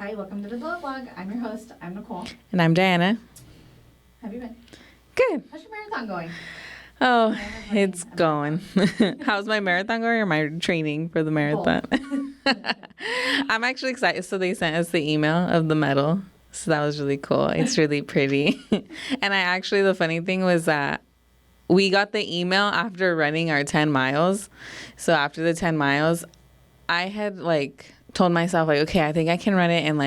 Hi, welcome to the Glow Blog. I'm your host. I'm Nicole. And I'm Diana. How have you been? Good. How's your marathon going? Oh, it's going. How's my marathon going or my training for the marathon? I'm actually excited. So they sent us the email of the medal. So that was really cool. It's really pretty. And the funny thing was that we got the email after running our 10 miles. So after the 10 miles, I had told myself okay, I think I can run it. And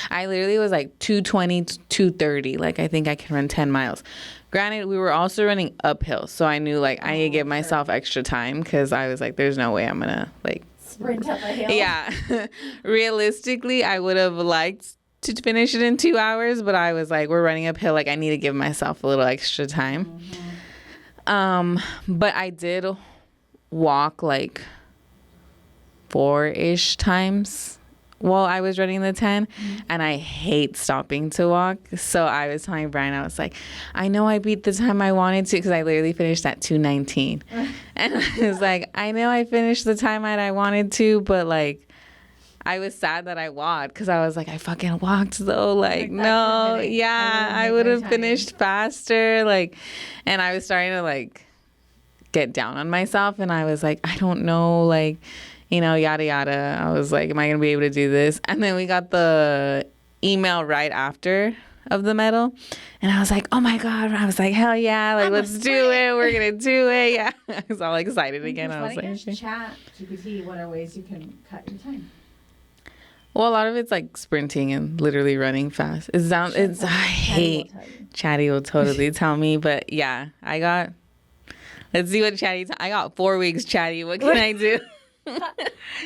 I literally was 220 to 230. I think I can run 10 miles. Granted, we were also running uphill. So I knew I need to give myself extra time because I was there's no way I'm going to sprint up a hill. Yeah. Realistically, I would have liked to finish it in 2 hours, but I was we're running uphill. I need to give myself a little extra time. But I did walk 4-ish times while I was running the 10, and I hate stopping to walk. So I was telling Brian, I was I know I beat the time I wanted to because I literally finished at 2:19. And I was I know I finished the time that I wanted to, but I was sad that I walked because I was I fucking walked though. No, yeah, I would have finished faster. And I was starting to get down on myself, and I was I don't know, yada yada. I was am I gonna be able to do this? And then we got the email right after of the medal, and I was oh my god. I was hell yeah, let's do it. We're gonna do it. Yeah. I was all excited again. I was okay. Chat GPT, what are ways you can cut your time? Well, a lot of it's sprinting and literally running fast. I hate Chatty will totally tell me, but yeah, let's see what Chatty. I got 4 weeks, Chatty. What can I do?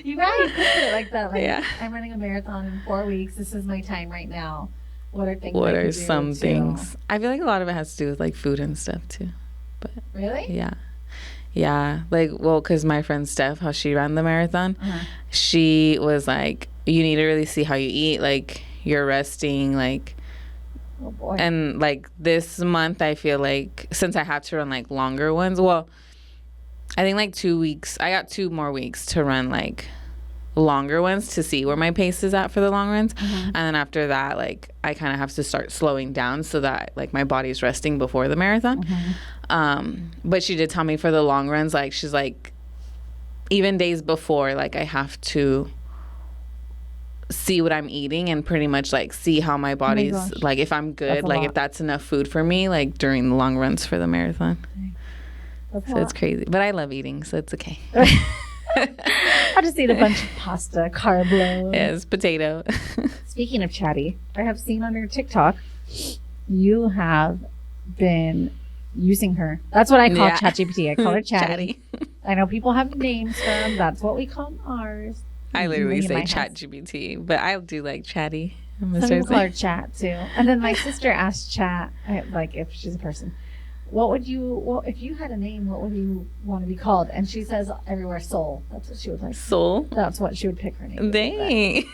You guys put it like that. Yeah. I'm running a marathon in 4 weeks. This is my time right now. What are things? What are some things? I feel a lot of it has to do with food and stuff too. But really? Yeah. Yeah. Because my friend Steph, how she ran the marathon, she was you need to really see how you eat. You're resting. Oh boy. And this month, I feel since I have to run longer ones, well, I think 2 weeks. I got 2 more weeks to run longer ones to see where my pace is at for the long runs. And then after that, I kind of have to start slowing down so that my body's resting before the marathon. But she did tell me for the long runs, she's even days before, I have to see what I'm eating and pretty much see how my body's if I'm good, if that's enough food for me during the long runs for the marathon. So it's crazy, but I love eating, so it's okay. I'll just eat a bunch of pasta, carb load. Yes, potato. Speaking of Chatty, I have seen on your TikTok you have been using her. That's what I call Chat GPT. I call her Chatty. I know people have names for them. That's what we call ours. I literally say Chat GPT, but I do Chatty. Some people call her Chat too. And then my sister asked Chat, if she's a person, if you had a name, what would you want to be called? And she says everywhere Soul. That's what she would like. Soul? That's what she would pick her name. Dang.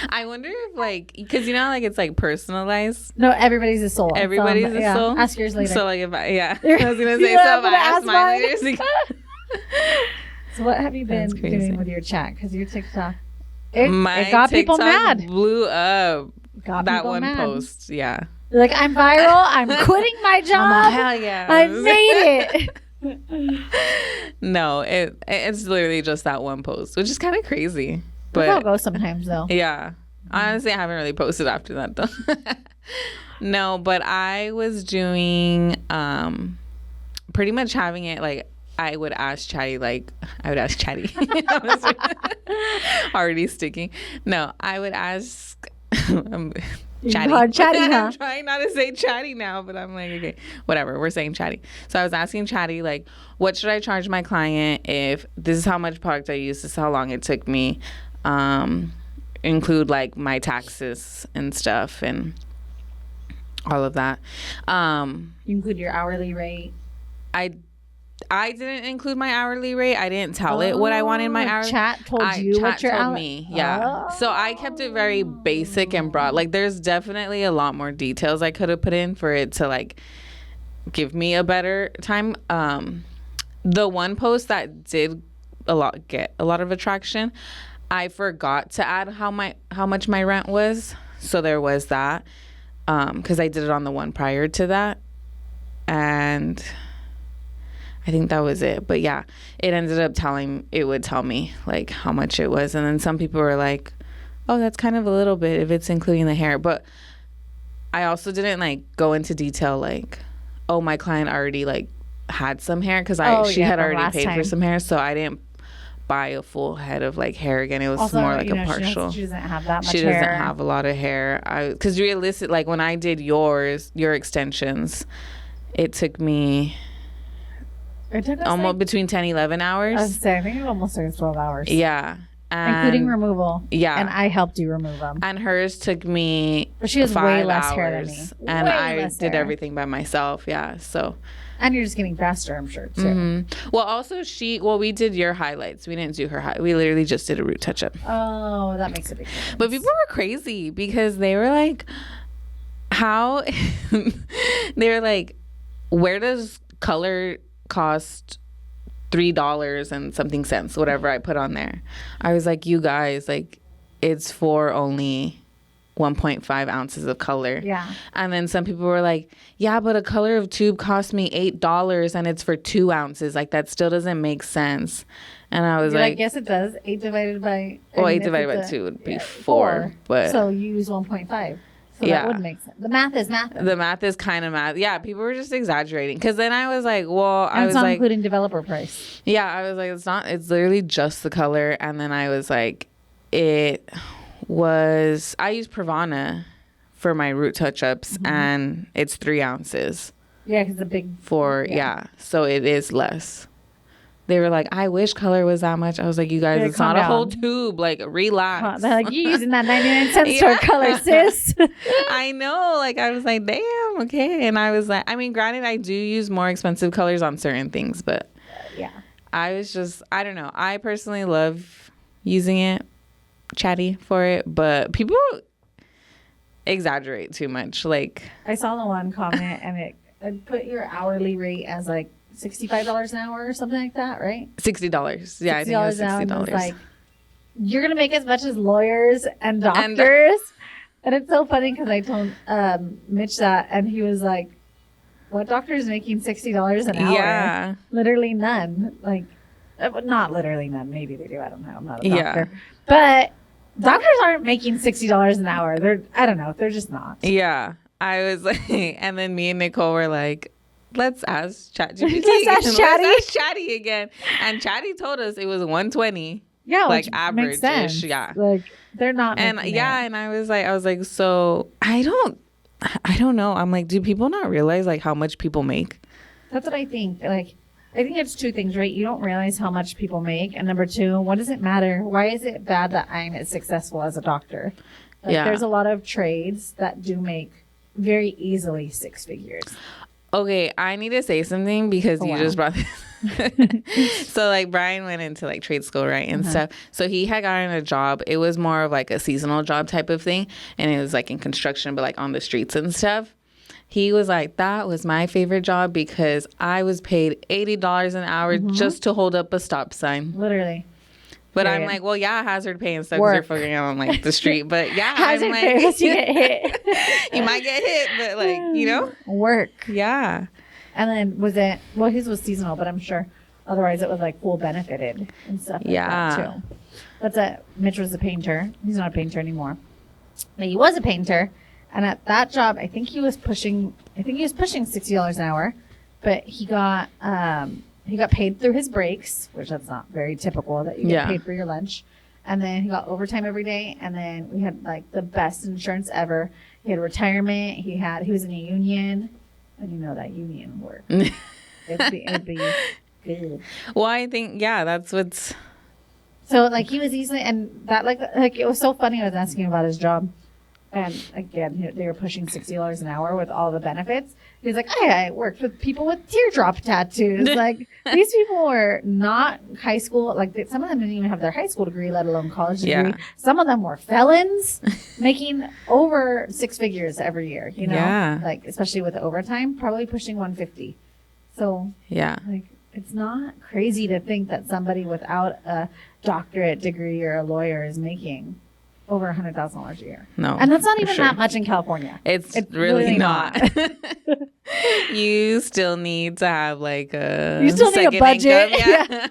I wonder if because it's personalized. No, everybody's a soul. Everybody's a soul? Ask yours later. So if I was going to say, so if I asked mine later. So what have you been doing with your chat? Because your TikTok, my it got TikTok people mad. Blew up. Got that one mad. Post, yeah. You're I'm viral. I'm quitting my job. Hell yeah. I made it. No, it's literally just that one post, which is kind of crazy. But it'll go sometimes though. Yeah. Honestly, I haven't really posted after that though. No, but I was doing pretty much having it I would ask Chatty, already sticking. No, I would ask Chatty. Chatty, huh? I'm trying not to say Chatty now, but I'm okay, whatever. We're saying Chatty. So I was asking Chatty, what should I charge my client if this is how much product I use, this is how long it took me, include my taxes and stuff and all of that. You include your hourly rate. I didn't include my hourly rate. I didn't tell it what I wanted my hourly. Chat told you what your told me. Yeah. So I kept it very basic and broad. There's definitely a lot more details I could have put in for it to give me a better time. The one post that did get a lot of attraction, I forgot to add how much my rent was. So there was that. Because I did it on the one prior to that. And I think that was it. But yeah, it would tell me like how much it was. And then some people were like, oh, that's kind of a little bit if it's including the hair. But I also didn't like go into detail like, oh, my client already like had some hair because she had already paid for some hair. So I didn't buy a full head of like hair again. It was also, more like a partial. She doesn't have that much hair. She doesn't have a lot of hair. Because realistic, like when I did your extensions, it took me almost like, between 10, 11 hours. I think it almost took 12 hours. Yeah. Including removal. Yeah. And I helped you remove them. And hers took me but she has 5 way less hours, hair than me. And I did everything by myself. Yeah. So. And you're just getting faster, I'm sure, too. Mm-hmm. Well, also we did your highlights. We didn't do her we literally just did a root touch-up. Oh, that makes a big difference. But people were crazy because they were like, how? They were like, where does color cost $3 and something cents, whatever I put on there? I was like, you guys, like, it's for only 1.5 ounces of color. Yeah. And then some people were like, yeah, but a color of tube cost me $8 and it's for 2 ounces. Like, that still doesn't make sense. And I was like, I guess it does. 8 divided by... Well, 8 divided by 2 would be 4. But so you use 1.5. So that would make sense. The math is math. The math is kind of math. Yeah, people were just exaggerating. Because then I was like, well, and it's not including developer price. Yeah, I was like, it's not. It's literally just the color. And then I was like, I use Pravana for my root touch-ups, and it's 3 ounces. Yeah, because the big... So it is less. They were like, I wish color was that much. I was like, you guys, it's not a whole tube. Like, relax. They're like, you using that 99 cent store color, sis. I know. Like, I was like, damn, okay. And I was like, I mean, granted, I do use more expensive colors on certain things, but I was just, I don't know. I personally love using it, Chatty, for it, but people exaggerate too much. Like, I saw the one comment and it put your hourly rate as like $65 an hour or something like that, right? $60. Yeah, I think it was $60. Like, you're going to make as much as lawyers and doctors. And it's so funny because I told Mitch that, and he was like, what doctor is making $60 an hour? Yeah. Literally none. Like, not literally none. Maybe they do. I don't know. I'm not a doctor. Yeah. But doctors aren't making $60 an hour. I don't know. They're just not. Yeah. I was like, and then me and Nicole were like, let's ask Chat GPT. Let's ask Chatty again. And Chatty told us it was 120. Yeah, like average-ish. Yeah. Like, they're not. And and I was like, so I don't know. I'm like, do people not realize like how much people make? That's what I think. Like, I think it's 2 things, right? You don't realize how much people make. And number 2, what does it matter? Why is it bad that I'm as successful as a doctor? Like, there's a lot of trades that do make very easily 6 figures. Okay, I need to say something because you just brought this. So, like, Brian went into, like, trade school, right, and stuff. So he had gotten a job. It was more of, like, a seasonal job type of thing. And it was, like, in construction, but, like, on the streets and stuff. He was like, that was my favorite job because I was paid $80 an hour just to hold up a stop sign. Literally. But I'm like, well, yeah, hazard pay and stuff because you're fucking out on, like, the street. But, yeah, hazard I'm like... pay, you get hit. You might get hit, but, like, you know? Work. Yeah. And then was it... Well, his was seasonal, but I'm sure otherwise it was, like, full benefited and stuff like that, too. Mitch was a painter. He's not a painter anymore. But he was a painter. And at that job, I think he was pushing $60 an hour. But he got paid through his breaks, which that's not very typical that you get paid for your lunch. And then he got overtime every day. And then we had like the best insurance ever. He had retirement. He was in a union. And you know that union work. It'd be good. Well, I think, that's what's... So like he was easily, and that like it was so funny. I was asking him about his job. And again, they were pushing $60 an hour with all the benefits. He's like, I worked with people with teardrop tattoos. Like, these people were not high school. Like, some of them didn't even have their high school degree, let alone college degree. Yeah. Some of them were felons making over 6 figures every year, you know? Yeah. Like, especially with the overtime, probably pushing 150. So, like, it's not crazy to think that somebody without a doctorate degree or a lawyer is making over $100,000 a year. No. And that's not even that much in California. It's really not. You still need to have like you still need a budget. Income,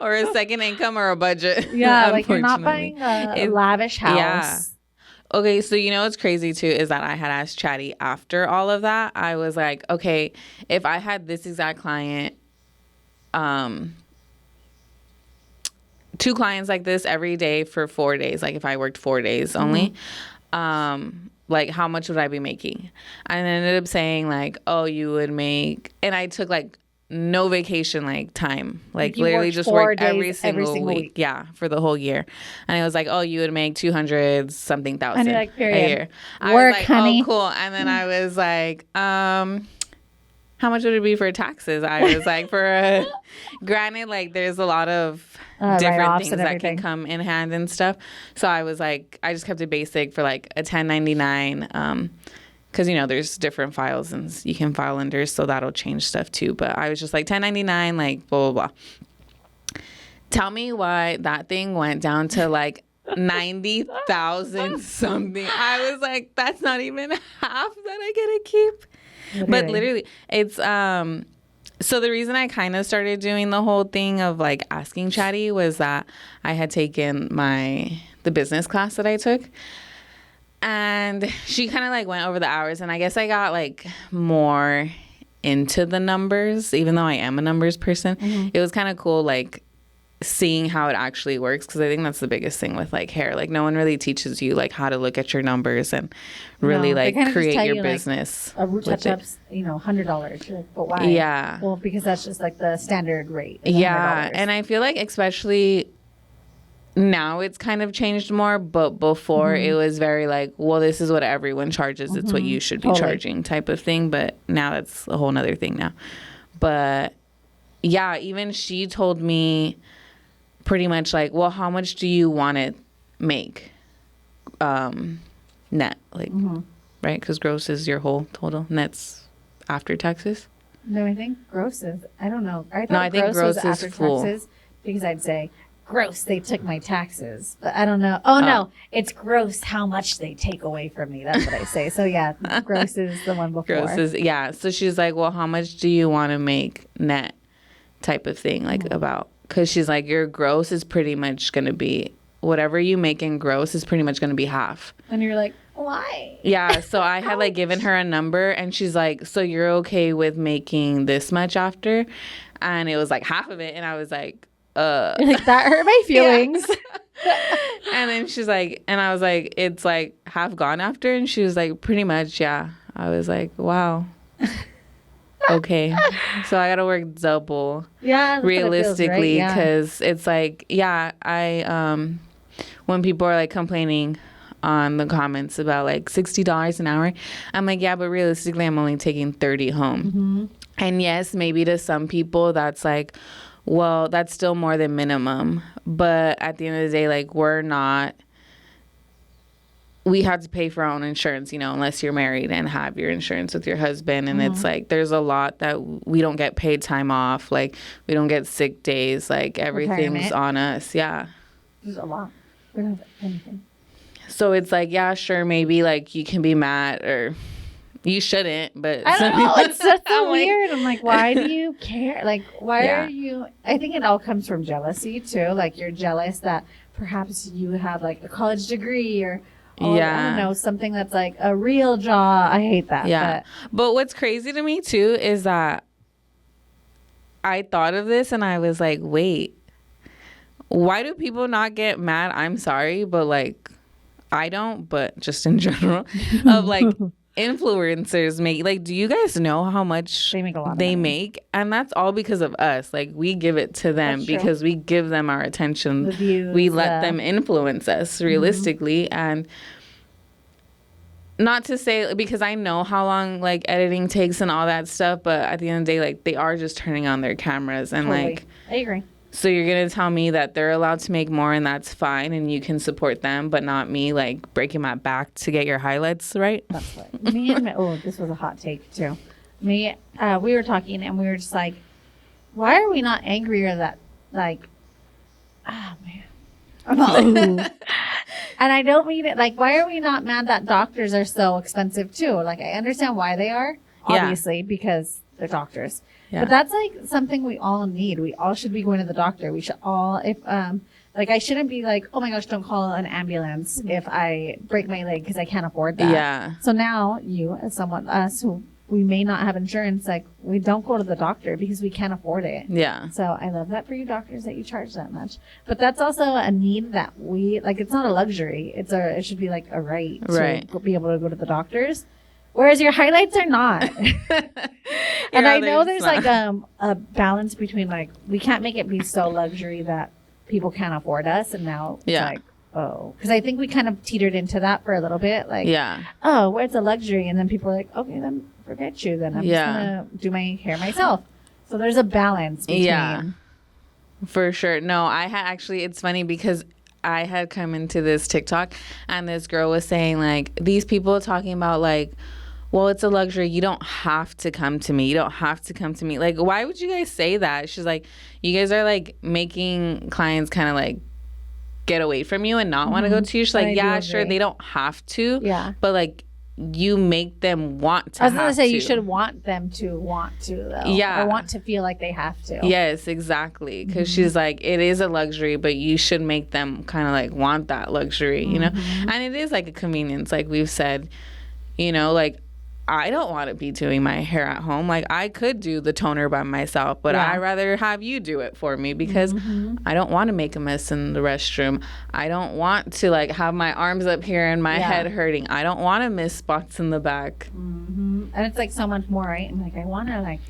or a second income or a budget. Yeah, like you're not buying a lavish house. Yeah. Okay, so you know what's crazy too is that I had asked Chatty after all of that. I was like, okay, if I had this exact client, 2 clients like this every day for 4 days, like if I worked 4 days only, like how much would I be making? And I ended up saying like, oh, you would make, and I took like no vacation like time, like literally just worked every single week. Yeah, for the whole year. And it was like, oh, you would make 200 something thousand like, a year. I Work, was like, honey. oh, cool. And then I was like, how much would it be for taxes? I was like, granted, like there's a lot of different things that can come in hand and stuff. So I was like, I just kept it basic for like a 1099, because, you know, there's different files and you can file under, so that'll change stuff too. But I was just like 1099, like blah, blah, blah. Tell me why that thing went down to like 90,000 something. I was like, that's not even half that I get to keep. Literally. But literally, it's so the reason I kind of started doing the whole thing of like asking Chatty was that I had taken the business class that I took, and she kind of like went over the hours, and I guess I got like more into the numbers, even though I am a numbers person. It was kind of cool, like seeing how it actually works, because I think that's the biggest thing with like hair. Like no one really teaches you like how to look at your numbers and really like create your business. Like, a root touch-up's, $100. But why? Yeah. Well, because that's just like the standard rate. Yeah, $100. and I feel like especially now it's kind of changed more, but before it was very like, well, this is what everyone charges. It's what you should be charging type of thing. But now that's a whole nother thing now. But yeah, even she told me pretty much like, well, how much do you want to make net? Like, right? Because gross is your whole total. Net's after taxes. No, I think gross is, I don't know. I think gross is after full. Taxes, because I'd say, gross, they took my taxes. But I don't know. Oh, no, it's gross how much they take away from me. That's what I say. So, yeah, gross is the one before. Gross is, yeah. So she's like, well, how much do you want to make net type of thing? Like about, because she's like, your gross is pretty much going to be, whatever you make in gross is pretty much going to be half. And you're like, why? Yeah, so I had like given her a number, and she's like, so you're okay with making this much after? And it was like half of it, and I was like, like, that hurt my feelings. And then she's like, and I was like, it's like half gone after? And she was like, pretty much, yeah. I was like, wow. Okay. So I gotta work double. Yeah. Realistically, because it's like, yeah, I when people are like complaining on the comments about like $60 an hour, I'm like, yeah, but realistically I'm only taking 30 home. And yes, maybe to some people that's like, well, that's still more than minimum. But at the end of the day, like, we have to pay for our own insurance, unless you're married and have your insurance with your husband. And it's like, there's a lot that we don't get paid time off. Like, we don't get sick days. Like, everything's on us. Yeah. There's a lot. We don't have anything. So it's like, yeah, sure, maybe like you can be mad, or you shouldn't, but I don't know. It's so weird. I'm like, why do you care? Like, why are you? I think it all comes from jealousy too. Like, you're jealous that perhaps you have like a college degree or I don't know, something that's like a real job. I hate that. Yeah. But what's crazy to me too is that I thought of this and I was like, wait, why do people not get mad? I'm sorry, but like, I don't, but just in general, of like influencers make, like, do you guys know how much they make? And that's all because of us. Like, we give it to them because we give them our attention. The views, we let them influence us realistically. And not to say, because I know how long like editing takes and all that stuff, but at the end of the day, like, they are just turning on their cameras and like, I agree. So you're going to tell me that they're allowed to make more and that's fine and you can support them, but not me, like, breaking my back to get your highlights, right? That's right. Me and this was a hot take, too. We were talking and we were just like, why are we not angrier that, like, oh, man. And I don't mean it, like, why are we not mad that doctors are so expensive, too? Like, I understand why they are, obviously, because they're doctors. Yeah. But that's, like, something we all need. We all should be going to the doctor. We should all, if, like, I shouldn't be like, oh, my gosh, don't call an ambulance if I break my leg because I can't afford that. Yeah. So now you, as someone, us, who we may not have insurance, like, we don't go to the doctor because we can't afford it. Yeah. So I love that for you doctors that you charge that much. But that's also a need that we, like, it's not a luxury. It should be like a right to be able to go to the doctors. Whereas your highlights are not. And I know there's like a balance between, like, we can't make it be so luxury that people can't afford us. And now it's like, oh, because I think we kind of teetered into that for a little bit. Like, oh, well, it's a luxury. And then people are like, okay, then forget you. Then I'm just going to do my hair myself. So there's a balance between. Yeah, for sure. No, I had actually, it's funny because I had come into this TikTok and this girl was saying, like, these people talking about, like, well, it's a luxury. You don't have to come to me. You don't have to come to me. Like, why would you guys say that? She's like, you guys are, like, making clients kind of, like, get away from you and not want to go to you. She's like, yeah, sure, they don't have to. Yeah. But, like, you make them want to. I was going to say, you should want them to want to, though. Yeah. Or want to feel like they have to. Yes, exactly. Because she's like, it is a luxury, but you should make them kind of, like, want that luxury, you know? And it is, like, a convenience, like we've said, you know, like, I don't want to be doing my hair at home. Like, I could do the toner by myself, but I'd rather have you do it for me because I don't want to make a mess in the restroom. I don't want to, like, have my arms up here and my head hurting. I don't want to miss spots in the back. And it's, like, so much more, right? I'm like, I want to, like,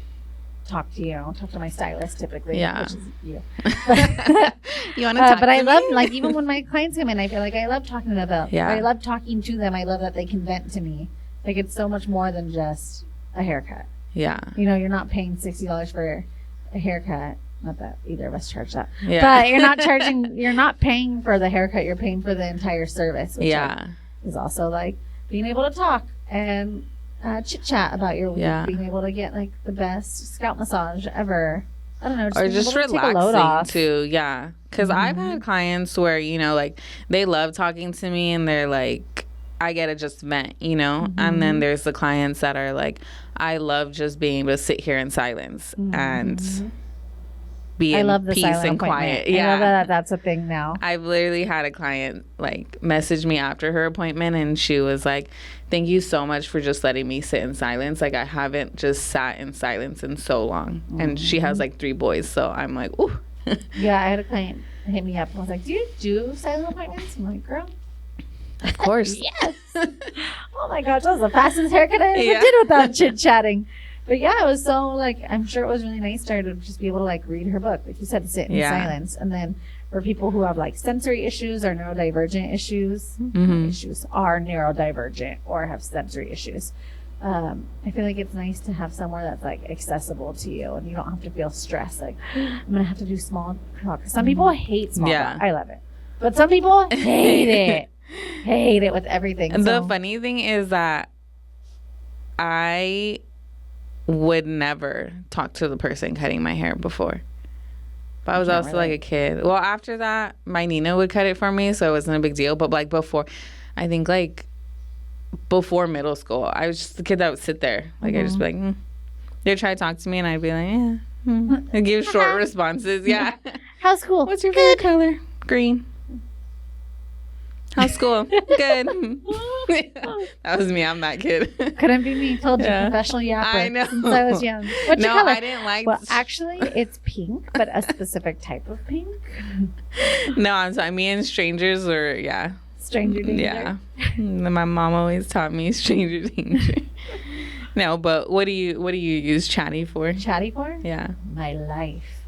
talk to my stylist typically, which is you. You want to talk but I love, like, even when my clients come in, I feel like I love talking to them. I love talking to them. I love that they can vent to me. Like, it's so much more than just a haircut. Yeah. You know, you're not paying $60 for a haircut. Not that either of us charge that. Yeah. But you're not paying for the haircut. You're paying for the entire service. Which is also, like, being able to talk and chit chat about your week. Being able to get, like, the best scalp massage ever. I don't know. Or just relaxing too. Yeah. Because I've had clients where, you know, like, they love talking to me and they're like, I get to just vent, you know? And then there's the clients that are like, I love just being able to sit here in silence and be in peace and quiet. Yeah. I love that that's a thing now. I've literally had a client, like, message me after her appointment and she was like, thank you so much for just letting me sit in silence. Like, I haven't just sat in silence in so long. And she has, like, 3 boys. So I'm like, ooh. Yeah, I had a client hit me up and was like, do you do silent appointments? I'm like, girl. Of course. Yes. Oh my gosh, that was the fastest haircut I ever did without chit chatting. But yeah, it was so, like, I'm sure it was really nice to just be able to, like, read her book. Like you said, sit in silence. And then for people who have, like, sensory issues or neurodivergent issues, are neurodivergent or have sensory issues, I feel like it's nice to have somewhere that's, like, accessible to you and you don't have to feel stressed. Like, I'm going to have to do small talk. Some people hate small talk. I love it. But some people hate it. Hate it with everything. And the funny thing is that I would never talk to the person cutting my hair before. But I was also like a kid. Well, after that, my Nina would cut it for me, so it wasn't a big deal. But, like, before, I think, like, before middle school, I was just the kid that would sit there. Like, I'd just be like, they'd try to talk to me, and I'd be like, I'd give short responses. Yeah. How's school? What's your favorite color? Green. How's school? Good. That was me. I'm that kid. Couldn't be me. Told you, professional yapper. I know. Since I was young. What's your color? I didn't like. Well, actually, it's pink, but a specific type of pink. No, I'm sorry. Me and strangers were stranger danger. Yeah. My mom always taught me stranger danger. No, but what do you use Chatty for? Chatty for? Yeah. My life.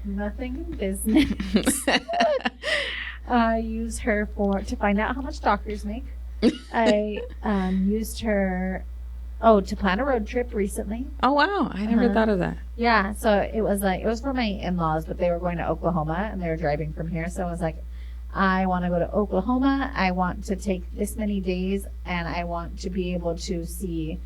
Nothing in business. I use her to find out how much doctors make. I used her to plan a road trip recently. Oh wow, I never thought of that. Yeah, so it was for my in-laws, but they were going to Oklahoma and they were driving from here. So I was like, I want to go to Oklahoma. I want to take this many days, and I want to be able to see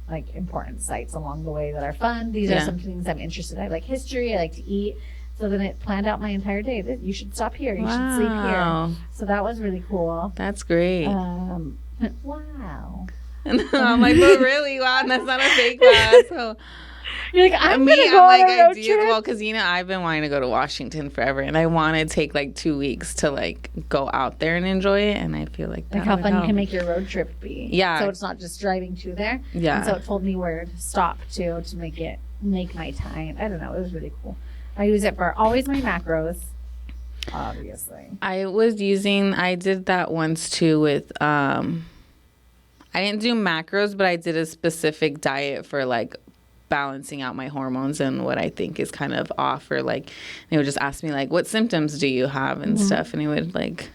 like important sites along the way that are fun. These are some things I'm interested in. I like history. I like to eat. So then it planned out my entire day. You should stop here. You should sleep here. So that was really cool. That's great. Wow. I'm like, but really, wow, that's not a fake wow. So you're like, I'm gonna go on a road trip. Well, because I've been wanting to go to Washington forever, and I want to take like 2 weeks to like go out there and enjoy it. And I feel like how fun you can make your road trip be. Yeah. So it's not just driving to there. Yeah. And so it told me where to stop to make my time. I don't know. It was really cool. I use it for always my macros. Obviously. I did that once too with I didn't do macros, but I did a specific diet for like balancing out my hormones and what I think is kind of off, or like they would just ask me like, what symptoms do you have and stuff, and it would like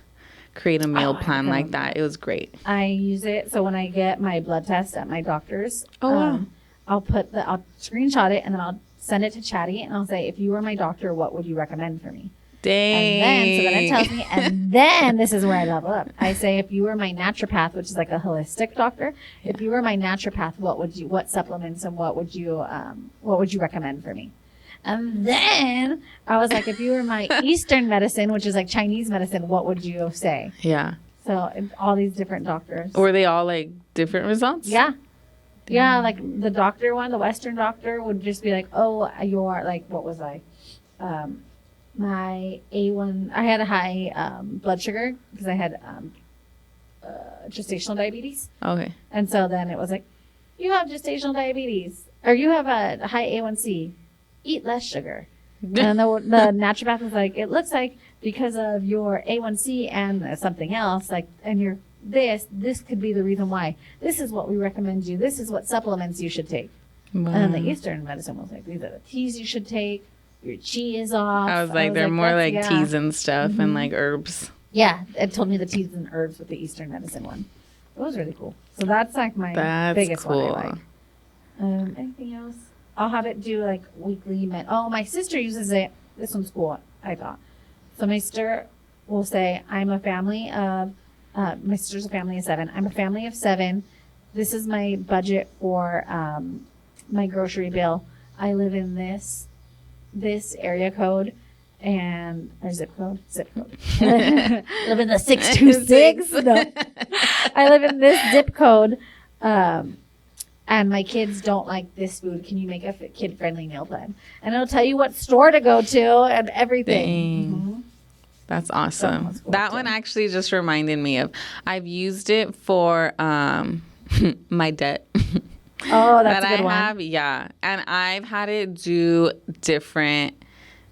create a meal plan like that. It was great. I use it so when I get my blood test at my doctor's, wow. I'll screenshot it and then I'll send it to Chatty and I'll say, if you were my doctor, what would you recommend for me? Dang. And then it tells me, and then this is where I level up. I say, if you were my naturopath, which is like a holistic doctor, if you were my naturopath, what supplements and what would you recommend for me? And then I was like, if you were my Eastern medicine, which is like Chinese medicine, what would you say? Yeah. So all these different doctors. Were they all like different results? Yeah. Damn. Yeah, like the doctor one, the Western doctor would just be like, oh, you're like, what was I? My A1, I had a high blood sugar because I had gestational diabetes. Okay. And so then it was like, you have gestational diabetes, or you have a high A1C, eat less sugar. And the naturopath was like, it looks like because of your A1C and something else, like, and your this could be the reason why. This is what we recommend you. This is what supplements you should take. Wow. And then the Eastern medicine was like, these are the teas you should take. Your chi is off. I was like, they're more like teas and stuff and like herbs. Yeah, it told me the teas and herbs with the Eastern medicine one. It was really cool. So that's like my biggest one I like. Anything else? I'll have it do like weekly. My sister uses it. This one's cool, I thought. So my sister will say, I'm a family of, my sister's a family of 7. I'm a family of 7. This is my budget for my grocery bill. I live in this area code and or zip code. Live in the 626. No. I live in this zip code, and my kids don't like this food. Can you make a kid-friendly meal plan? And it'll tell you what store to go to and everything. Mm-hmm. That's awesome. Cool that too. One actually just reminded me of. I've used it for my debt. Oh, that's a good one. And I've had it do different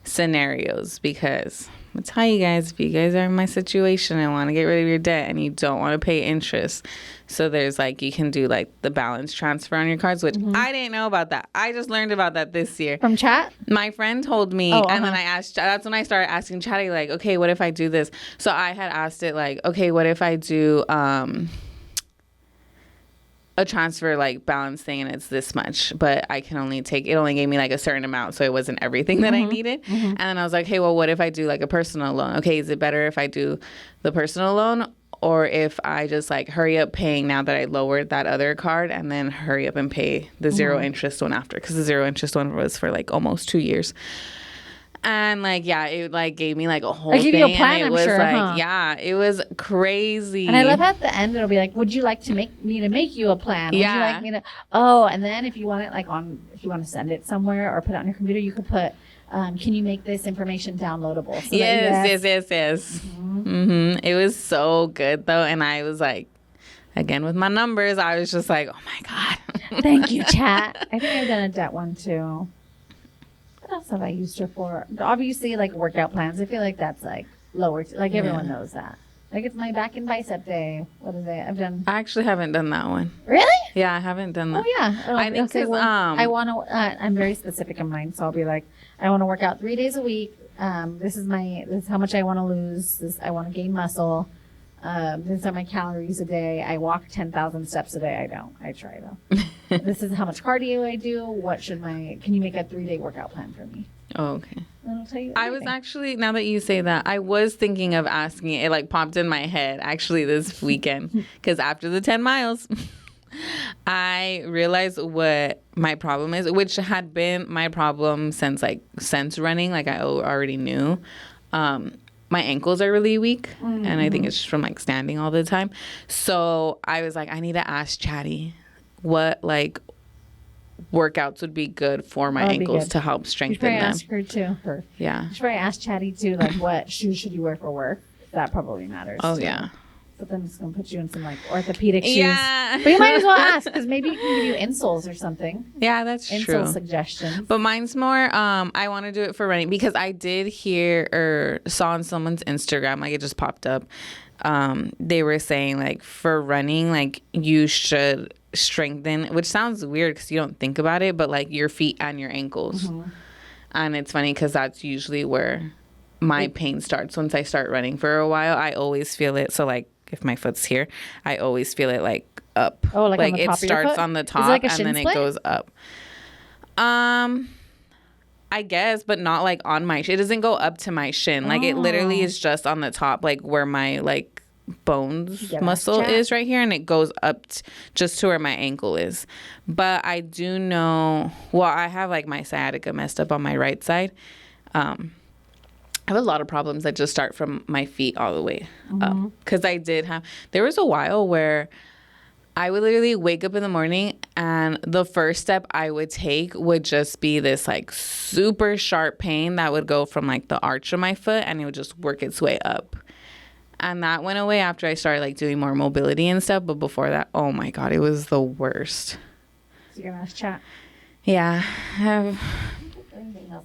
scenarios because I'll tell you guys, if you guys are in my situation and want to get rid of your debt and you don't want to pay interest, so there's like, you can do like the balance transfer on your cards, which I didn't know about that. I just learned about that this year. From Chat? My friend told me, and then I asked, that's when I started asking Chatty, like, okay, what if I do this? So I had asked it like, okay, what if I do, a transfer like balance thing and it's this much, but I can only take, it only gave me like a certain amount, so it wasn't everything that I needed. And then I was like, hey, well, what if I do like a personal loan? Okay, is it better if I do the personal loan or if I just like hurry up paying now that I lowered that other card and then hurry up and pay the zero interest one after? Because the zero interest one was for like almost 2 years. And like, yeah, it like gave me like a whole thing. You a plan, and it was like, yeah, it was crazy. And I love how at the end it'll be like, would you like to make you a plan? Would you like me to? Oh, and then if you want it like if you want to send it somewhere or put it on your computer, you could put, can you make this information downloadable? So yes. It was so good though, and I was like, again with my numbers, I was just like, oh my god, thank you, Chat. I think I've done a debt one too. What else have I used her for? Obviously, like workout plans. I feel like that's like lower. Like everyone knows that. Like it's my back and bicep day. What is it? I actually haven't done that one. Really? Yeah, I haven't done that. Oh yeah. I think because I want to. I'm very specific in mine, so I'll be like, I want to work out 3 days a week. This is how much I want to lose. I want to gain muscle. These are my calories a day. I walk 10,000 steps a day. I don't. I try though. This is how much cardio I do. Can you make a 3-day workout plan for me? Oh, okay. And I'll tell you everything. I was actually, now that you say that, I was thinking of asking it. It like popped in my head actually this weekend because after the 10 miles, I realized what my problem is, which had been my problem since running. Like I already knew. My ankles are really weak, and I think it's just from like standing all the time. So I was like, I need to ask Chatty what like workouts would be good for my ankles to help strengthen them. Ask her too. Yeah. You should probably ask Chatty too, like what shoes should you wear for work? That probably matters. Oh too. Yeah. But then it's going to put you in some like orthopedic shoes. Yeah. But you might as well ask because maybe you can give you insoles or something. Yeah, that's true. Insole suggestions. But mine's more, I want to do it for running because I did hear or saw on someone's Instagram, like it just popped up. They were saying like for running, like you should strengthen, which sounds weird because you don't think about it, but like your feet and your ankles. And it's funny because that's usually where my pain starts. Once I start running for a while, I always feel it. So like if my foot's here, I always feel it like up. Oh, like on the it top starts of your foot? on the top like a and shin then split? it goes up. I guess, but not like on my shin. It doesn't go up to my shin. Like it literally is just on the top, like where my like bones muscle is right here, and it goes up just to where my ankle is. But I do know, well, I have like my sciatica messed up on my right side. I have a lot of problems that just start from my feet all the way up. Because there was a while where I would literally wake up in the morning and the first step I would take would just be this like super sharp pain that would go from like the arch of my foot and it would just work its way up. And that went away after I started like doing more mobility and stuff. But before that, oh my God, it was the worst. So you're going to ask Chat. Yeah. Anything else?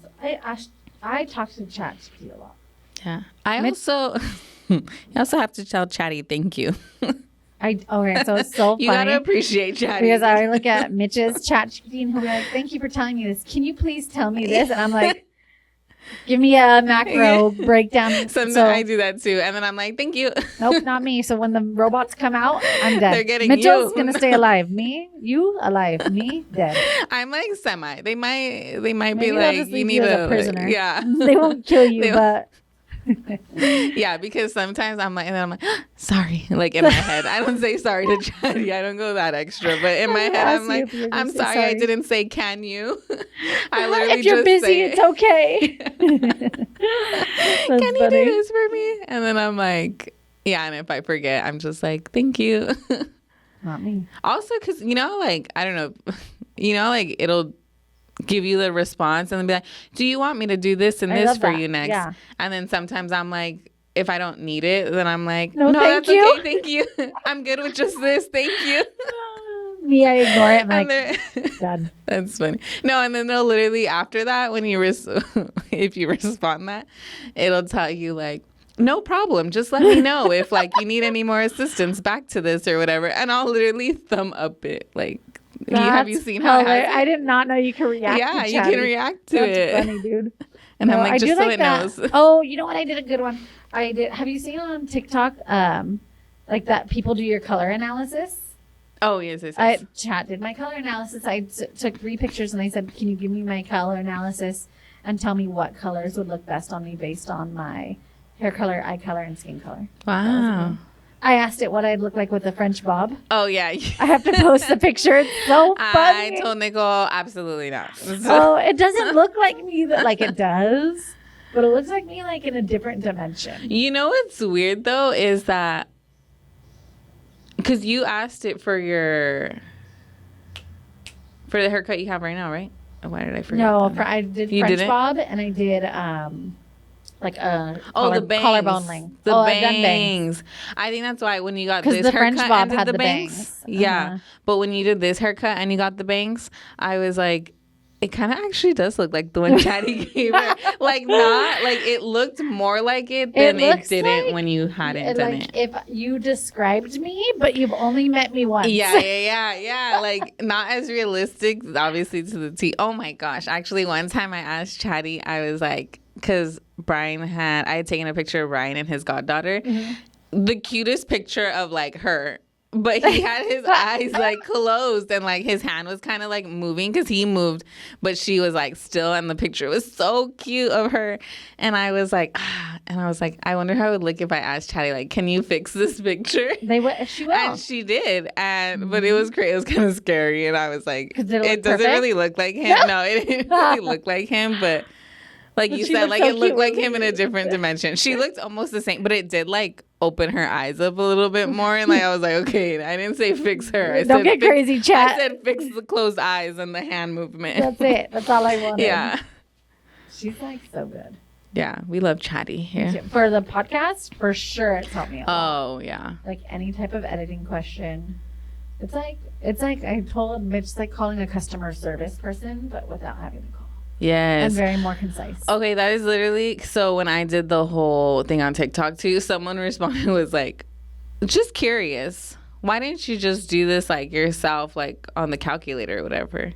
I talk to Chat GPT a lot. Yeah. I also have to tell Chatty thank you. Okay, so it's so funny. You gotta appreciate Chatty. Because I look at Mitch's Chat GPT and he'll be like, thank you for telling me this. Can you please tell me this? And I'm like, give me a macro breakdown. Sometimes I do that too. And then I'm like, thank you. Nope, not me. So when the robots come out, I'm dead. They're getting Mitchell's you. Gonna stay alive. Me, you alive. Me, dead. I'm like semi. They might Maybe be they'll like, just you leave need you as a a prisoner. Yeah. They won't kill you, but yeah, because sometimes I'm like, and then I'm like, sorry, like in my head. I don't say sorry to Chatty. I don't go that extra. But in my head, I'm like, I'm sorry, I didn't say, can you? I literally if you're just busy, say, it's okay. can you do this for me? And then I'm like, yeah. And if I forget, I'm just like, thank you. Not me. Also, because, like, I don't know, like it'll give you the response and then be like, do you want me to do this and this for you next? Yeah. And then sometimes I'm like, if I don't need it, then I'm like, no that's you. okay, thank you. I'm good with just this, thank you. Me, I ignore it. I'm like, done. That's funny. No, and then they'll literally, after that, when you if you respond that, it'll tell you like, no problem, just let me know if like you need any more assistance back to this or whatever. And I'll literally thumb up it like, have you seen how it has it? I did not know you could react to Chatty. You can react to it. That's funny, dude. And no, I'm like, just so it knows. Oh, you know what? I did a good one. I did. Have you seen on TikTok, like that people do your color analysis? Oh, yes. Chat did my color analysis. I took 3 pictures and they said, can you give me my color analysis and tell me what colors would look best on me based on my hair color, eye color, and skin color. Wow. I asked it what I'd look like with a French bob. Oh, yeah. I have to post the picture. It's so funny. I told Nicole, absolutely not. Oh, it doesn't look like me like it does, but it looks like me like in a different dimension. You know what's weird, though, is that because you asked it for the haircut you have right now, right? Why did I forget? No, I did French didn't? bob, and I did like a the bangs. collarbone length. The I've done bangs. I think that's why when you got this the haircut French bob and did had the the bangs. bangs. Yeah. But when you did this haircut and you got the bangs, I was like, it kind of actually does look like the one Chatty gave her. Like like it looked more like it than it didn't like, when you hadn't done it. If you described me, but you've only met me once. Yeah. Like not as realistic, obviously, to the T. Oh my gosh. Actually, one time I asked Chatty, I was like, because I had taken a picture of Brian and his goddaughter. Mm-hmm. The cutest picture of like her but he had his eyes like closed and like his hand was kind of like moving because he moved, but she was like still, and the picture was so cute of her. And I was like, I wonder how it would look if I asked Chatty, like, can you fix this picture? She will. And she did, but it was great. It was kind of scary, and I was like, it doesn't really look like him. No, it didn't really look like him, but. Like you said, like it looked like him in a different dimension. She looked almost the same, but it did like open her eyes up a little bit more. And like I was like, okay, I didn't say fix her. I Don't said get crazy, Chat. I said fix the closed eyes and the hand movement. That's it. That's all I wanted. Yeah. She's like so good. Yeah, we love Chatty here. For the podcast, for sure, it's helped me a lot. Oh yeah. Like any type of editing question. It's like I told Mitch, it's like calling a customer service person, but without having to call. Yes. And very more concise. Okay, that is literally, so when I did the whole thing on TikTok too, someone responded was like, just curious, why didn't you just do this like yourself, like on the calculator or whatever?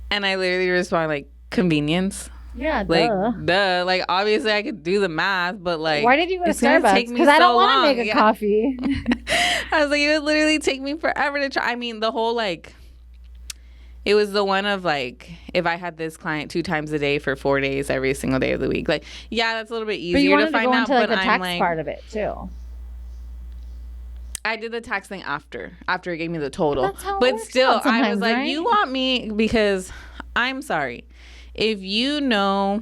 And I literally responded like, convenience. Yeah, like, duh. Like, obviously I could do the math, but like, why did you go to Starbucks? Because I don't want to make a coffee. I was like, it would literally take me forever to try. I mean, the whole like, it was the one of like, if I had this client 2 times a day for 4 days, every single day of the week, like, yeah, that's a little bit easier to find out. But the tax part of it too. I did the tax thing after it gave me the total. But still, I was like, you want me, because I'm sorry, if you know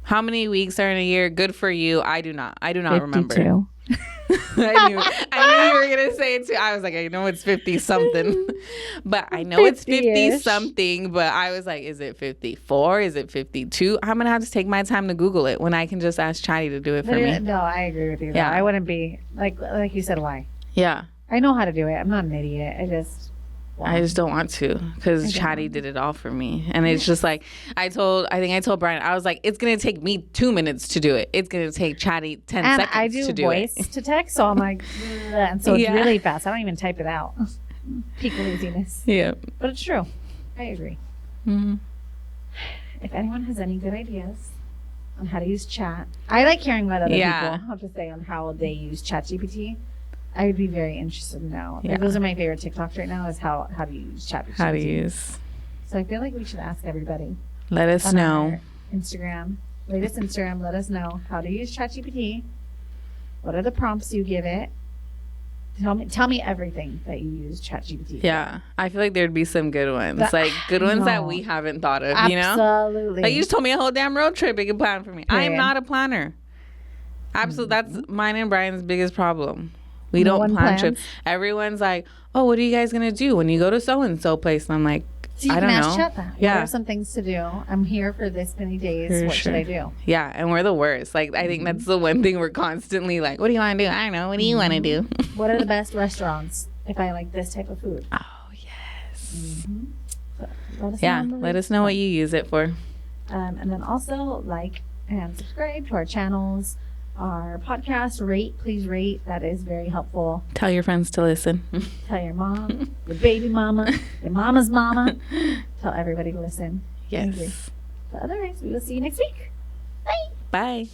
how many weeks are in a year, good for you. I do not 52. Remember. I knew you were gonna say it too. I was like, I know it's 50 something, but I know it's 50 something. But I was like, is it 54? Is it 52? I'm gonna have to take my time to Google it when I can just ask Chatty to do it for me. No, I agree with you. Yeah, I wouldn't be like you said. Why? Yeah, I know how to do it. I'm not an idiot. I just don't want to, because Chatty did it all for me. And it's just like, I think I told Brian, I was like, it's going to take me 2 minutes to do it. It's going to take Chatty 10 seconds I do to do it. voice to text, so I'm like, and so it's really fast. I don't even type it out. Peak laziness. Yeah. But it's true. I agree. Mm-hmm. If anyone has any good ideas on how to use chat, I like hearing what other people have to say on how they use Chat GPT. I would be very interested to know. Yeah. Those are my favorite TikToks right now, is how to use Chat GPT. How to use. So I feel like we should ask everybody. Let us know. Instagram. Latest Instagram. Let us know how to use Chat GPT. What are the prompts you give it? Tell me everything that you use Chat GPT. Yeah. I feel like there'd be some good ones. Good ones that we haven't thought of, you know? Absolutely. Like, you just told me a whole damn road trip you could plan for me. I am not a planner. Absolutely. That's mine and Brian's biggest problem. We don't plan trips. Everyone's like, oh, what are you guys going to do when you go to so-and-so place? And I'm like, I don't know. Chat that. Yeah. What are some things to do? I'm here for this many days. What should I do? Yeah, and we're the worst. Like, I think that's the one thing we're constantly like, what do you want to do? I don't know. What do you want to do? What are the best restaurants if I like this type of food? Oh, yes. So let us know what you use it for. And then also like and subscribe to our channels. Our podcast, please rate. That is very helpful. Tell your friends to listen. Tell your mom, your baby mama, your mama's mama. Tell everybody to listen. Yes. But otherwise, we will see you next week. Bye. Bye.